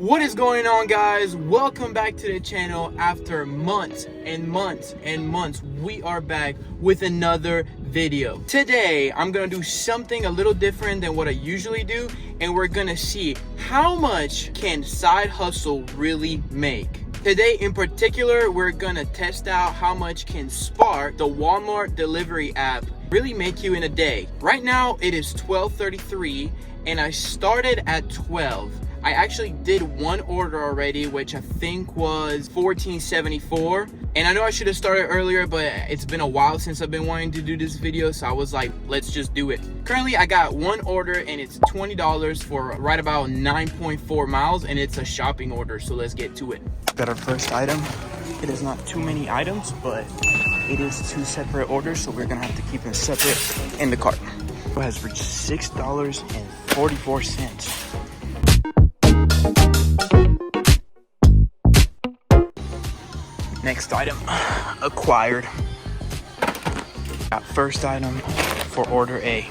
What is going on, guys? Welcome back to the channel. After months and months and months, we are back with another video. Today I'm gonna do something a little different than what I usually do, and we're gonna see how much can side hustle really make. Today in particular, we're gonna test out how much can Spark, the Walmart delivery app, really make you in a day. Right now it is 12:33 and I started at 12. I actually did one order already, which I think was $14.74. And I know I should have started earlier, but it's been a while since I've been wanting to do this video, so I was like, let's just do it. Currently, I got one order and it's $20 for right about 9.4 miles, and it's a shopping order, so let's get to it. Got our first item. It is not too many items, but it is two separate orders, so we're gonna have to keep them separate in the cart. It has reached $6.44. Next item acquired. Got first item for order A.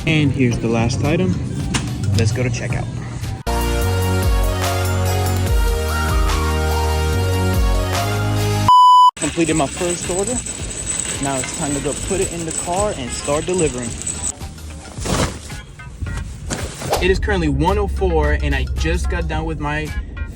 And here's the last item. Let's go to checkout. Completed my first order. Now it's time to go put it in the car and start delivering. It is currently 1:04 and I just got done with my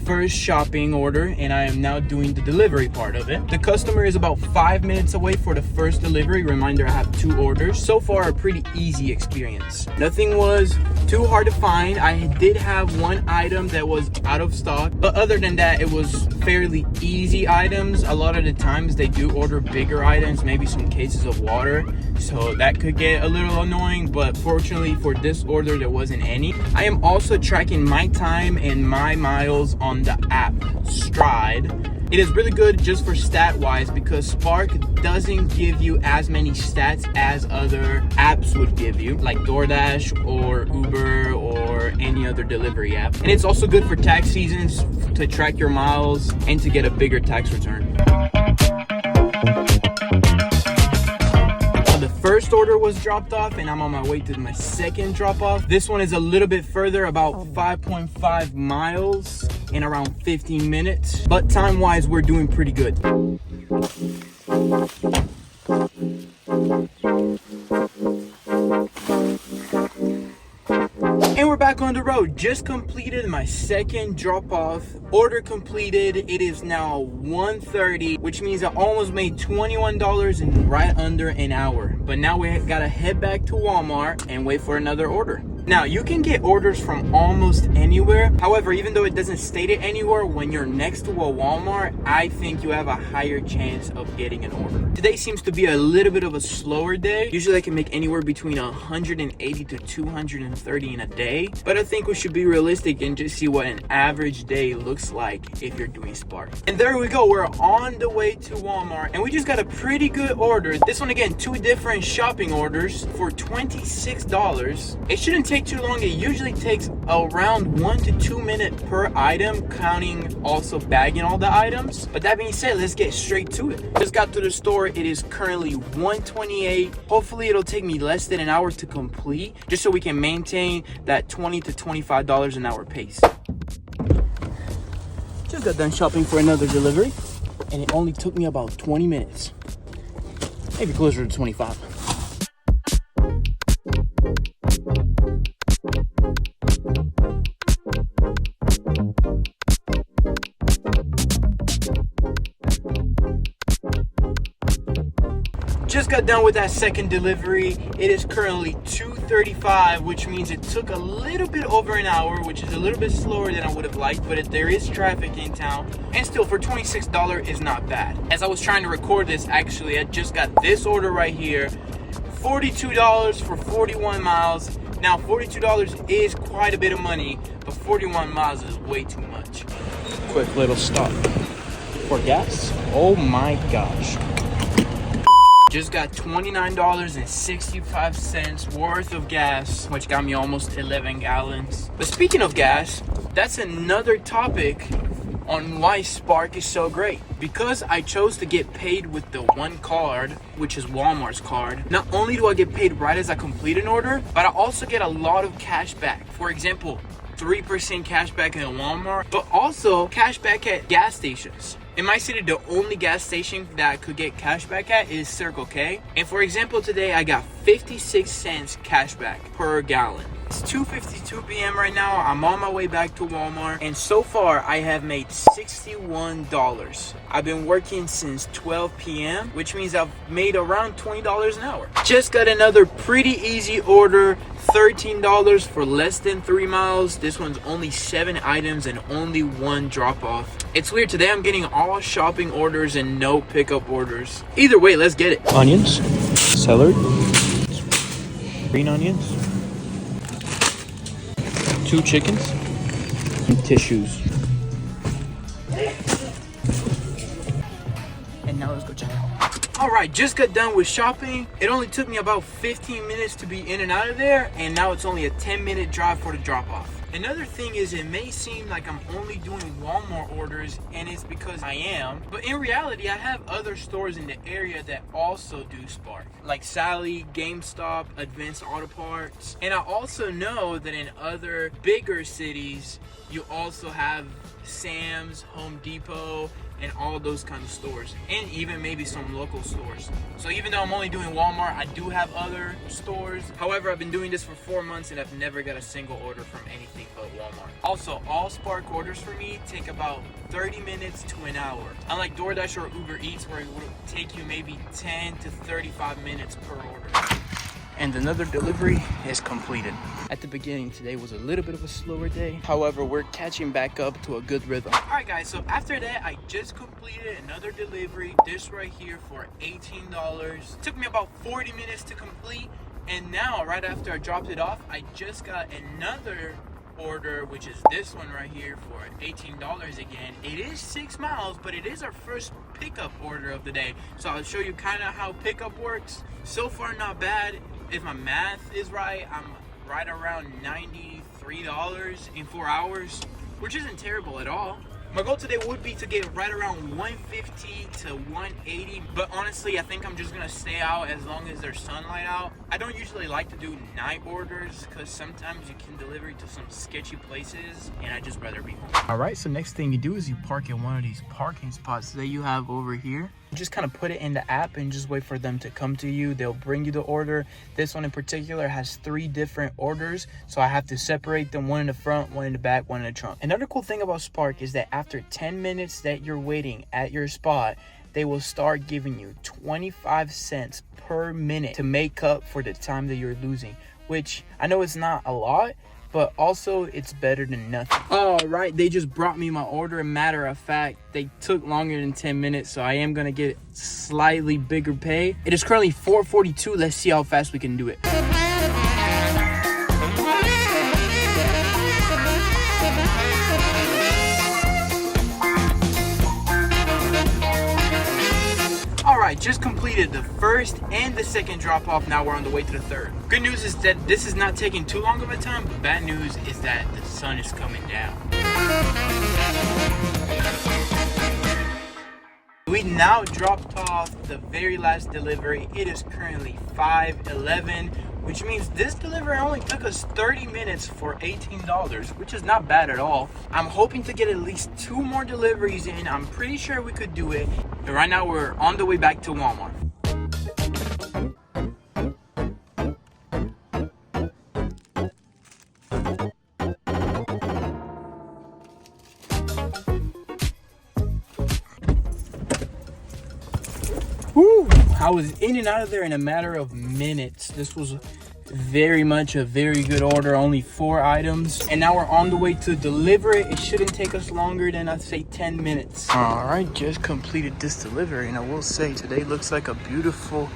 first shopping order, and I am now doing the delivery part of it. The customer is about 5 minutes away for the first delivery. Reminder, I have two orders. So far, a pretty easy experience. Nothing was too hard to find. I did have one item that was out of stock, but other than that, it was fairly easy items. A lot of the times they do order bigger items, maybe some cases of water, so that could get a little annoying, but fortunately for this order, there wasn't any. I am also tracking my time and my miles on the app Stride. It is really good just for stat wise, because Spark doesn't give you as many stats as other apps would give you, like DoorDash or Uber or any other delivery app. And it's also good for tax seasons to track your miles and to get a bigger tax return. The first order was dropped off and I'm on my way to my second drop off. This one is a little bit further, about 5.5 miles in around 15 minutes, but time wise we're doing pretty good. And we're back on the road. Just completed my second drop off. Order completed. It is now 1:30, which means I almost made $21 in right under an hour. But now we gotta head back to Walmart and wait for another order. Now, you can get orders from almost anywhere. However, even though it doesn't state it anywhere, when you're next to a Walmart, I think you have a higher chance of getting an order. Today seems to be a little bit of a slower day. Usually I can make anywhere between 180 to 230 in a day, but I think we should be realistic and just see what an average day looks like if you're doing Spark. And there we go, we're on the way to Walmart, and we just got a pretty good order. This one, again, two different shopping orders for $26. It shouldn't take too long. It usually takes around 1 to 2 minutes per item, counting also bagging all the items. But that being said, let's get straight to it. Just got to the store. It is currently 1:28. Hopefully it'll take me less than an hour to complete, just so we can maintain that $20 to $25 an hour pace. Just got done shopping for another delivery, and it only took me about 20 minutes, maybe closer to 25. Just got done with that second delivery. It is currently 2:35, which means it took a little bit over an hour, which is a little bit slower than I would have liked, but there is traffic in town, and still for $26 is not bad. As I was trying to record this, actually, I just got this order right here, $42 for 41 miles. Now, $42 is quite a bit of money, but 41 miles is way too much. Quick little stop for gas. Oh my gosh. Just got $29.65 worth of gas, which got me almost 11 gallons. But speaking of gas, that's another topic on why Spark is so great. Because I chose to get paid with the one card, which is Walmart's card, not only do I get paid right as I complete an order, but I also get a lot of cash back. For example, 3% cash back in Walmart, but also cash back at gas stations. In my city, the only gas station that I could get cash back at is Circle K. And for example, today I got 56 cents cash back per gallon. It's 2:52 p.m. right now. I'm on my way back to Walmart, and so far I have made $61. I've been working since 12 p.m., which means I've made around $20 an hour. Just got another pretty easy order, $13 for less than 3 miles. This one's only 7 items and only 1 drop off. It's weird, today I'm getting all shopping orders and no pickup orders. Either way, let's get it. Onions, celery, green onions, 2 chickens, and tissues. And now let's go check out. All right, just got done with shopping. It only took me about 15 minutes to be in and out of there, and now it's only a 10-minute drive for the drop off. Another thing is, it may seem like I'm only doing Walmart orders, and it's because I am, but in reality I have other stores in the area that also do Spark, like Sally, GameStop, Advanced Auto Parts. And I also know that in other bigger cities you also have Sam's, Home Depot, and all those kind of stores, and even maybe some local stores. So even though I'm only doing Walmart, I do have other stores. However, I've been doing this for 4 months and I've never got a single order from anything but Walmart. Also, all Spark orders for me take about 30 minutes to an hour. Unlike DoorDash or Uber Eats, where it would take you maybe 10 to 35 minutes per order. And another delivery is completed. At the beginning, today was a little bit of a slower day. However, we're catching back up to a good rhythm. All right, guys, so after that, I just completed another delivery. This right here for $18. Took me about 40 minutes to complete. And now, right after I dropped it off, I just got another order, which is this one right here for $18 again. It is 6 miles, but it is our first pickup order of the day. So I'll show you kind of how pickup works. So far, not bad. If my math is right, I'm right around $93 in 4 hours, which isn't terrible at all. My goal today would be to get right around 150 to 180, but honestly, I think I'm just gonna stay out as long as there's sunlight out. I don't usually like to do night orders because sometimes you can deliver to some sketchy places, and I'd just rather be home. All right, so next thing you do is you park in one of these parking spots that you have over here. Just kind of put it in the app and just wait for them to come to you. They'll bring you the order. This one in particular has 3 different orders, so I have to separate them, one in the front, one in the back, one in the trunk. Another cool thing about Spark is that after 10 minutes that you're waiting at your spot, they will start giving you 25 cents per minute to make up for the time that you're losing, which I know it's not a lot, but also it's better than nothing. All right, they just brought me my order. Matter of fact, they took longer than 10 minutes, so I am gonna get slightly bigger pay. It is currently 4:42. Let's see how fast we can do it. Alright, just completed the first and the second drop off. Now we're on the way to the third. Good news is that this is not taking too long of a time, but bad news is that the sun is coming down. We now dropped off the very last delivery. It is currently 5:11, which means this delivery only took us 30 minutes for $18, which is not bad at all. I'm hoping to get at least 2 more deliveries in. I'm pretty sure we could do it. And right now we're on the way back to Walmart. Woo! I was in and out of there in a matter of minutes. This was very much a very good order, only 4 items, and now we're on the way to deliver it. It shouldn't take us longer than, I'd say, 10 minutes. All right, just completed this delivery, and I will say today looks like a beautiful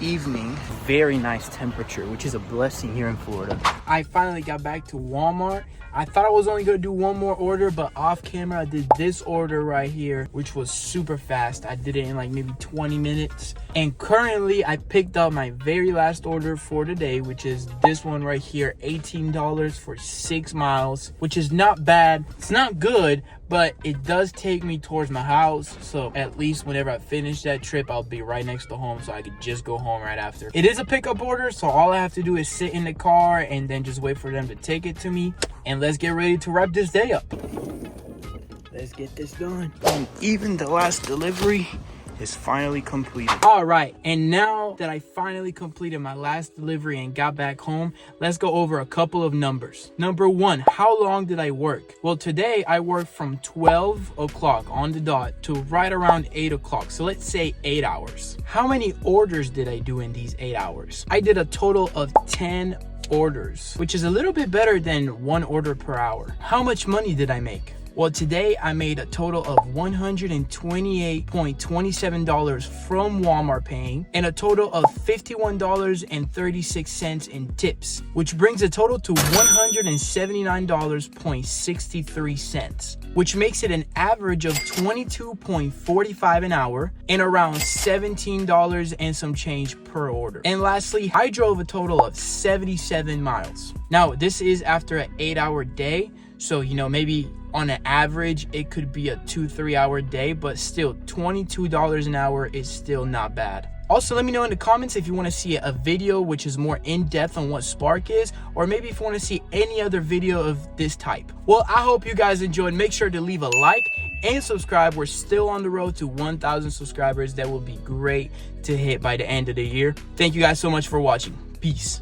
evening. Very nice temperature, which is a blessing here in Florida. I finally got back to Walmart. I thought I was only gonna do 1 more order, but off camera I did this order right here, which was super fast. I did it in like maybe 20 minutes. And currently I picked up my very last order for today, which is this one right here, $18 for 6 miles, which is not bad. It's not good, but it does take me towards my house. So at least whenever I finish that trip, I'll be right next to home, so I could just go home right after. It is a pickup order, so all I have to do is sit in the car and then just wait for them to take it to me. And let's get ready to wrap this day up. Let's get this done. And even the last delivery is finally completed. All right, and now that I finally completed my last delivery and got back home, let's go over a couple of numbers. Number one, how long did I work? Well, today I worked from 12 o'clock on the dot to right around 8 o'clock. So let's say 8 hours. How many orders did I do in these 8 hours? I did a total of 10 orders, which is a little bit better than 1 order per hour. How much money did I make? Well, today I made a total of $128.27 from Walmart paying and a total of $51.36 in tips, which brings a total to $179.63, which makes it an average of $22.45 an hour and around $17 and some change per order. And lastly, I drove a total of 77 miles. Now, this is after an 8-hour day, so maybe on an average, it could be a 2-3 hour day, but still $22 an hour is still not bad. Also, let me know in the comments if you want to see a video which is more in-depth on what Spark is, or maybe if you want to see any other video of this type. Well, I hope you guys enjoyed. Make sure to leave a like and subscribe. We're still on the road to 1,000 subscribers. That will be great to hit by the end of the year. Thank you guys so much for watching. Peace.